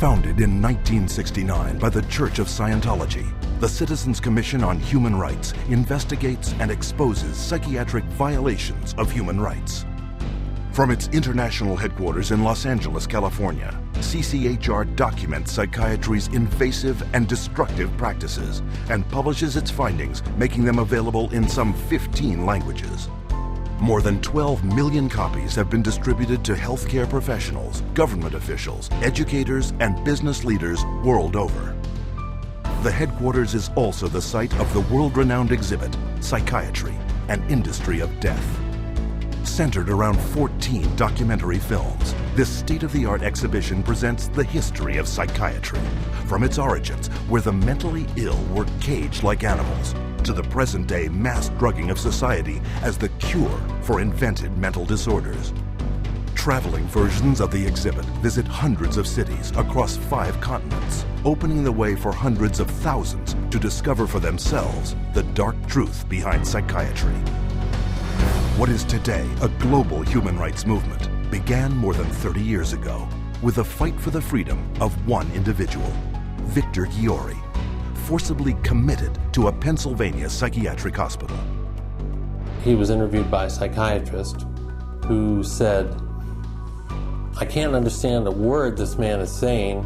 Founded in 1969 by the Church of Scientology, the Citizens Commission on Human Rights investigates and exposes psychiatric violations of human rights. From its international headquarters in Los Angeles, California, CCHR documents psychiatry's invasive and destructive practices and publishes its findings, making them available in some 15 languages. More than 12 million copies have been distributed to healthcare professionals, government officials, educators, and business leaders world over. The headquarters is also the site of the world-renowned exhibit, Psychiatry, an Industry of Death. Centered around 14 documentary films, this state-of-the-art exhibition presents the history of psychiatry, from its origins, where the mentally ill were caged like animals, to the present-day mass drugging of society as the cure for invented mental disorders. Traveling versions of the exhibit visit hundreds of cities across 5 continents, opening the way for hundreds of thousands to discover for themselves the dark truth behind psychiatry. What is today a global human rights movement began more than 30 years ago with a fight for the freedom of one individual, Victor Ghiori, forcibly committed to a Pennsylvania psychiatric hospital. He was interviewed by a psychiatrist who said, "I can't understand a word this man is saying.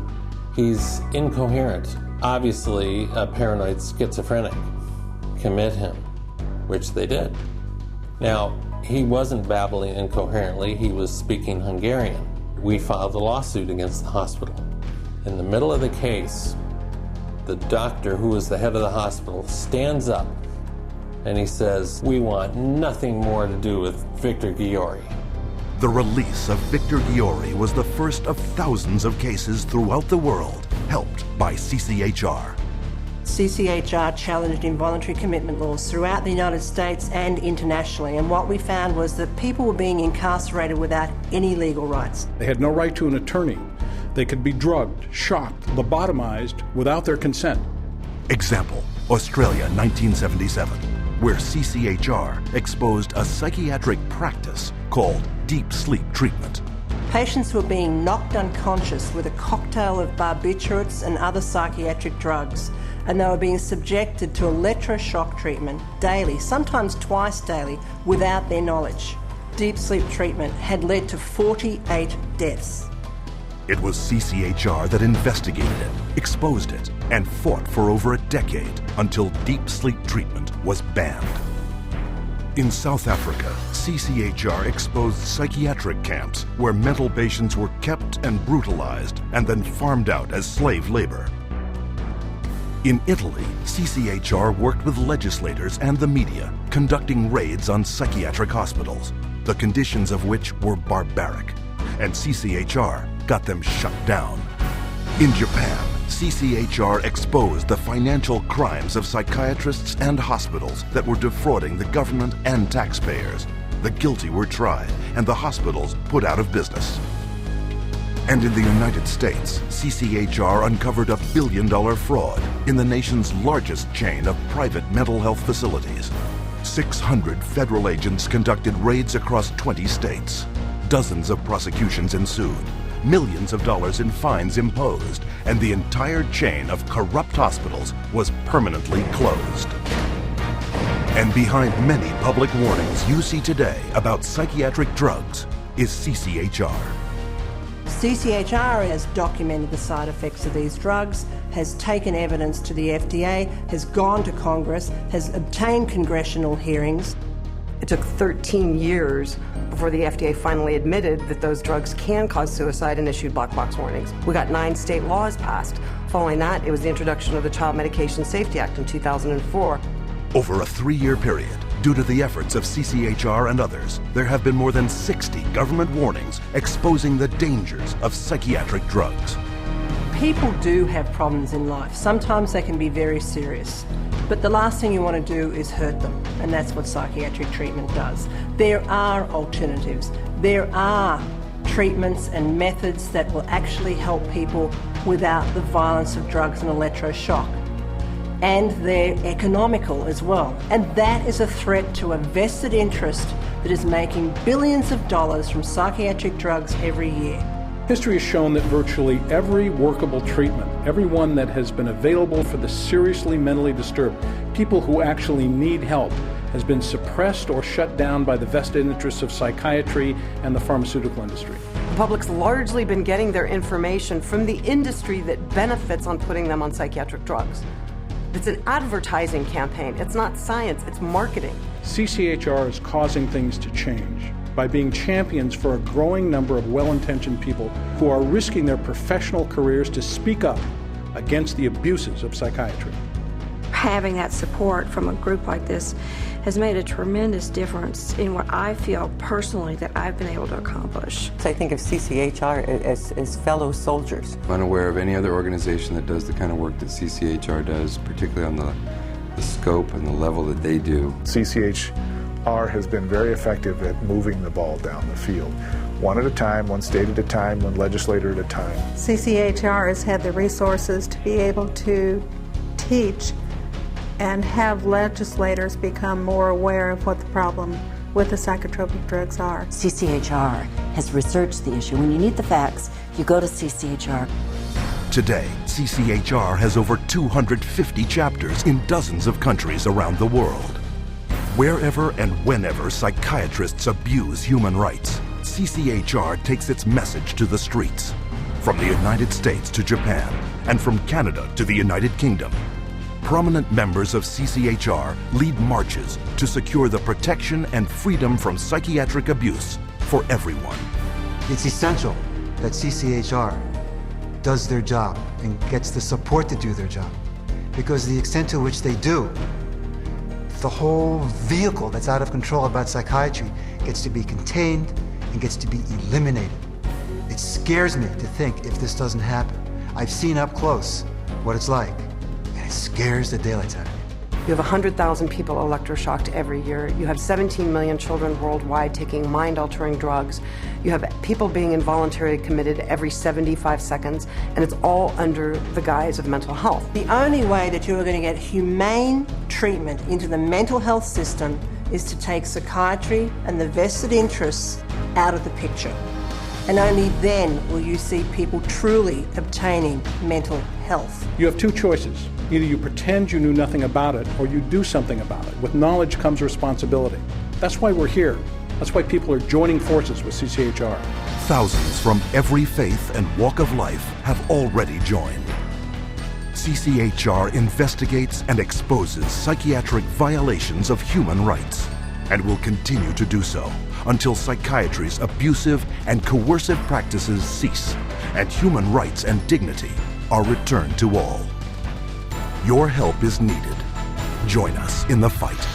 He's incoherent, obviously a paranoid schizophrenic. Commit him," which they did. Now, he wasn't babbling incoherently, he was speaking Hungarian. We filed a lawsuit against the hospital. In the middle of the case, the doctor, who was the head of the hospital, stands up and he says, "We want nothing more to do with Victor Ghiori." The release of Victor Ghiori was the first of thousands of cases throughout the world, helped by CCHR. CCHR challenged involuntary commitment laws throughout the United States and internationally, and what we found was that people were being incarcerated without any legal rights. They had no right to an attorney. They could be drugged, shocked, lobotomized without their consent. Example, Australia, 1977, where CCHR exposed a psychiatric practice called deep sleep treatment. Patients were being knocked unconscious with a cocktail of barbiturates and other psychiatric drugs, and they were being subjected to electroshock treatment daily, sometimes twice daily, without their knowledge. Deep sleep treatment had led to 48 deaths. It was CCHR that investigated it, exposed it, and fought for over a decade until deep sleep treatment was banned. In South Africa, CCHR exposed psychiatric camps where mental patients were kept and brutalized and then farmed out as slave labor. In Italy, CCHR worked with legislators and the media, conducting raids on psychiatric hospitals, the conditions of which were barbaric, and CCHR got them shut down. In Japan, CCHR exposed the financial crimes of psychiatrists and hospitals that were defrauding the government and taxpayers. The guilty were tried, and the hospitals put out of business. And in the United States, CCHR uncovered a billion-dollar fraud in the nation's largest chain of private mental health facilities. 600 federal agents conducted raids across 20 states. Dozens of prosecutions ensued, millions of dollars in fines imposed, and the entire chain of corrupt hospitals was permanently closed. And behind many public warnings you see today about psychiatric drugs is CCHR. CCHR has documented the side effects of these drugs, has taken evidence to the FDA, has gone to Congress, has obtained congressional hearings. It took 13 years before the FDA finally admitted that those drugs can cause suicide and issued black box warnings. We got 9 state laws passed. Following that, it was the introduction of the Child Medication Safety Act in 2004. Over a 3-year period, due to the efforts of CCHR and others, there have been more than 60 government warnings exposing the dangers of psychiatric drugs. People do have problems in life. Sometimes they can be very serious. But the last thing you want to do is hurt them, and that's what psychiatric treatment does. There are alternatives. There are treatments and methods that will actually help people without the violence of drugs and electroshock. And they're economical as well. And that is a threat to a vested interest that is making billions of dollars from psychiatric drugs every year. History has shown that virtually every workable treatment, every one that has been available for the seriously mentally disturbed, people who actually need help, has been suppressed or shut down by the vested interests of psychiatry and the pharmaceutical industry. The public's largely been getting their information from the industry that benefits on putting them on psychiatric drugs. It's an advertising campaign. It's not science, it's marketing. CCHR is causing things to change by being champions for a growing number of well-intentioned people who are risking their professional careers to speak up against the abuses of psychiatry. Having that support from a group like this has made a tremendous difference in what I feel personally that I've been able to accomplish. I think of CCHR as fellow soldiers. I'm unaware of any other organization that does the kind of work that CCHR does, particularly on the scope and the level that they do. CCHR has been very effective at moving the ball down the field. One at a time, one state at a time, one legislator at a time. CCHR has had the resources to be able to teach and have legislators become more aware of what the problem with the psychotropic drugs are. CCHR has researched the issue. When you need the facts, you go to CCHR. Today, CCHR has over 250 chapters in dozens of countries around the world. Wherever and whenever psychiatrists abuse human rights, CCHR takes its message to the streets. From the United States to Japan, and from Canada to the United Kingdom, prominent members of CCHR lead marches to secure the protection and freedom from psychiatric abuse for everyone. It's essential that CCHR does their job and gets the support to do their job, because the extent to which they do, the whole vehicle that's out of control about psychiatry gets to be contained and gets to be eliminated. It scares me to think if this doesn't happen. I've seen up close what it's like. It scares the daylights out of me. You have 100,000 people electroshocked every year. You have 17 million children worldwide taking mind-altering drugs. You have people being involuntarily committed every 75 seconds, and it's all under the guise of mental health. The only way that you are going to get humane treatment into the mental health system is to take psychiatry and the vested interests out of the picture. And only then will you see people truly obtaining mental health. You have two choices. Either you pretend you knew nothing about it, or you do something about it. With knowledge comes responsibility. That's why we're here. That's why people are joining forces with CCHR. Thousands from every faith and walk of life have already joined. CCHR investigates and exposes psychiatric violations of human rights, and will continue to do so until psychiatry's abusive and coercive practices cease and human rights and dignity are returned to all. Your help is needed. Join us in the fight.